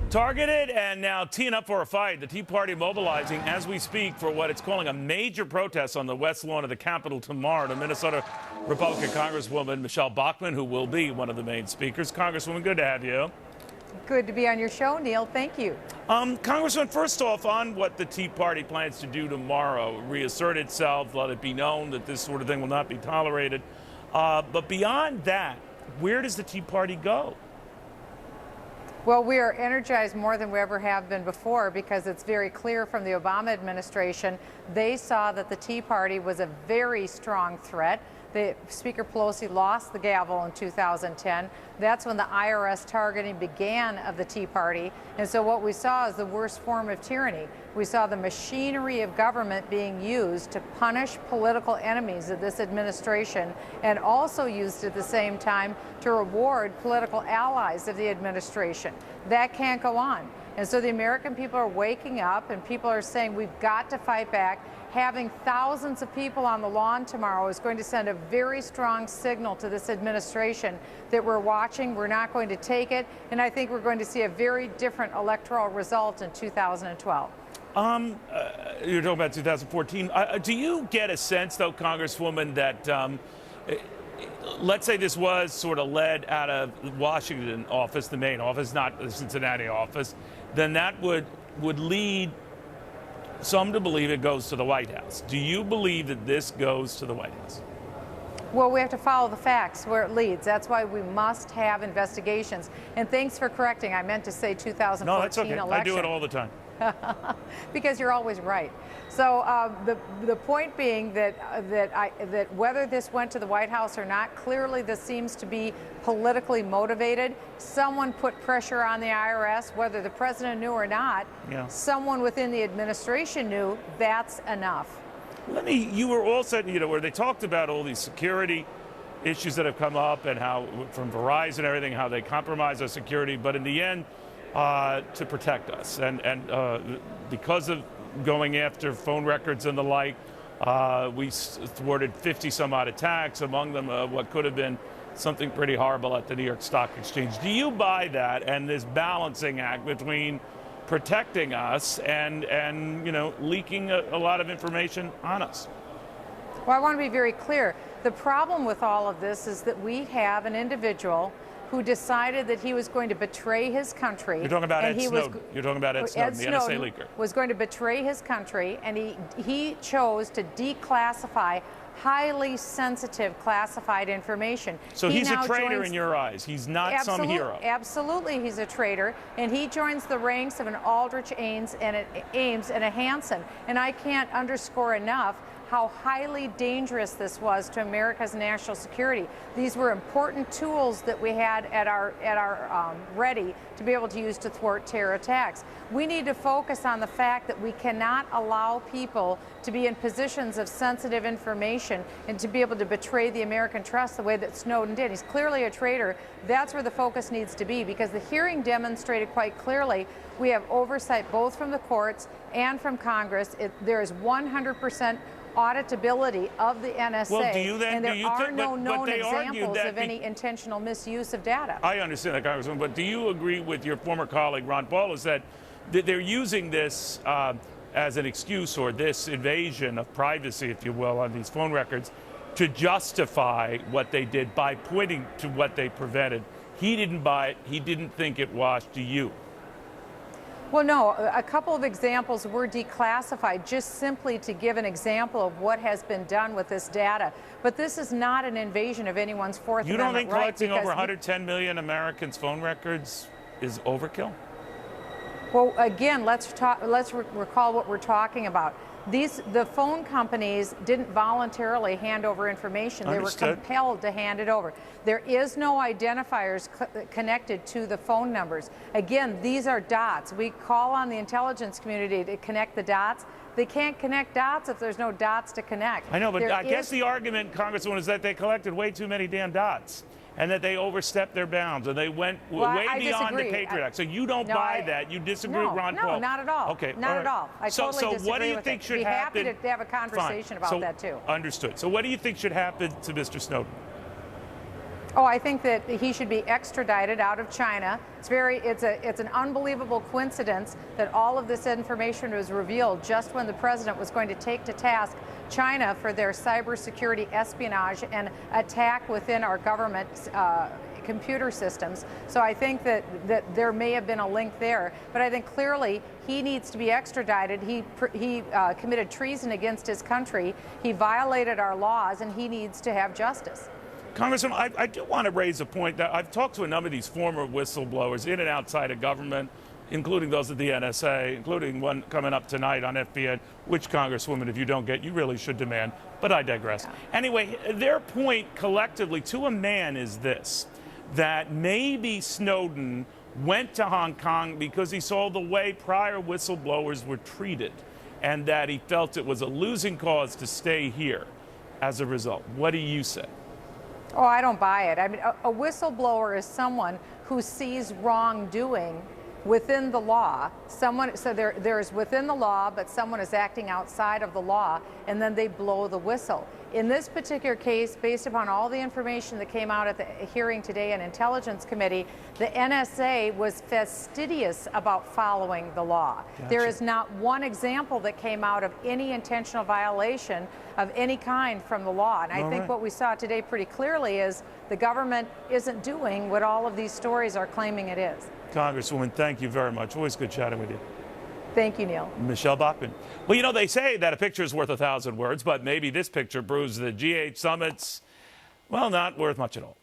Targeted and now teeing up for a fight. The Tea Party mobilizing as we speak for what it's calling a major protest on the west lawn of the Capitol tomorrow. The Minnesota Republican Congresswoman Michelle Bachmann, who will be one of the main speakers. Congresswoman, good to have you. Good to be on your show, Neil. Thank you. Congressman, first off, on what the Tea Party plans to do tomorrow, reassert itself, let it be known that this sort of thing will not be tolerated. But beyond that, where does the Tea Party go? Well, we are energized more than we ever have been before because it's very clear from the Obama administration, they saw that the Tea Party was a very strong threat. Speaker Pelosi lost the gavel in 2010. That's when the IRS targeting began of the Tea Party. And so what we saw is the worst form of tyranny. We saw the machinery of government being used to punish political enemies of this administration and also used at the same time to reward political allies of the administration. That can't go on. And so the American people are waking up and people are saying we've got to fight back. Having thousands of people on the lawn tomorrow is going to send a very strong signal to this administration that we're watching, we're not going to take it, and I think we're going to see a very different electoral result in 2012. You're talking about 2014. Do you get a sense, though, Congresswoman, that let's say this was sort of led out of the Washington office, the main office, not the Cincinnati office, then that would lead some to believe it goes to the White House. Do you believe that this goes to the White House? Well, we have to follow the facts where it leads. That's why we must have investigations. And thanks for correcting. I meant to say 2014 No, that's okay. election. I do it all the time. Because you're always right. So the point being that whether this went to the White House or not, clearly this seems to be politically motivated. Someone put pressure on the IRS, whether the president knew or not. Yeah. Someone within the administration knew. That's enough. You were all said, where they talked about all these security issues that have come up and how, from Verizon and everything, how they compromise our security, but in the end, to protect us. And because of going after phone records and the like, we thwarted 50 some odd attacks, among them what could have been something pretty horrible at the New York Stock Exchange. Do you buy that and this balancing act between protecting us and leaking a lot of information on us? Well, I want to be very clear. The problem with all of this is that we have an individual who decided that he was going to betray his country. You're talking about Ed Snowden. You're talking about Ed Snowden, the NSA leaker. Was going to betray his country, and he chose to declassify highly sensitive classified information. So he's a traitor in your eyes. He's not some hero. Absolutely, he's a traitor, and he joins the ranks of an Aldrich Ames and a Hansen. And I can't underscore enough how highly dangerous this was to America's national security. These were important tools that we had at our ready to be able to use to thwart terror attacks. We need to focus on the fact that we cannot allow people to be in positions of sensitive information and to be able to betray the American trust the way that Snowden did. He's clearly a traitor. That's where the focus needs to be, because the hearing demonstrated quite clearly we have oversight both from the courts and from Congress. There is 100% auditability of the NSA, well, and there are no known examples of any intentional misuse of data. I understand that, Congressman, but do you agree with your former colleague, Ron Paul, is that they're using this as an excuse, or this invasion of privacy, if you will, on these phone records to justify what they did by pointing to what they prevented? He didn't buy it. He didn't think it washed. Do you? Well, no, a couple of examples were declassified just simply to give an example of what has been done with this data. But this is not an invasion of anyone's Fourth Amendment right. You don't think collecting over 110 million Americans' phone records is overkill? Well, again, let's recall what we're talking about. The phone companies didn't voluntarily hand over information. Understood. They were compelled to hand it over. There is no identifiers connected to the phone numbers. Again, these are dots. We call on the intelligence community to connect the dots. They can't connect dots if there's no dots to connect. I know, but I guess the argument, Congresswoman, is that they collected way too many damn dots, and that they overstepped their bounds, and they went way beyond the Patriot Act. So you don't buy that. You disagree with Ron Paul? No, not at all. Okay, not at all. I totally disagree what do you with think it. should happen? Be happy to have a conversation about that too. Understood. So what do you think should happen to Mr. Snowden? Oh, I think that he should be extradited out of China. It's an unbelievable coincidence that all of this information was revealed just when the president was going to take to task China for their cybersecurity espionage and attack within our government computer systems. So I think that there may have been a link there, but I think clearly he needs to be extradited. He committed treason against his country. He violated our laws, and he needs to have justice. Congressman, I do want to raise a point that I've talked to a number of these former whistleblowers in and outside of government, including those at the NSA, including one coming up tonight on FBN, which, Congresswoman, if you don't get, you really should demand. But I digress. Yeah. Anyway, their point collectively to a man is this, that maybe Snowden went to Hong Kong because he saw the way prior whistleblowers were treated and that he felt it was a losing cause to stay here as a result. What do you say? Oh, I don't buy it. I mean, a whistleblower is someone who sees wrongdoing within the law. So there's within the law, but someone is acting outside of the law, and then they blow the whistle. In this particular case, based upon all the information that came out at the hearing today in Intelligence Committee, the NSA was fastidious about following the law. Gotcha. There is not one example that came out of any intentional violation of any kind from the law. And I think what we saw today pretty clearly is the government isn't doing what all of these stories are claiming it is. Congresswoman, thank you very much. Always good chatting with you. Thank you, Neil. Michelle Bachmann. Well, you know, they say that a picture is worth 1,000 words, but maybe this picture proves that GH summits, well, not worth much at all.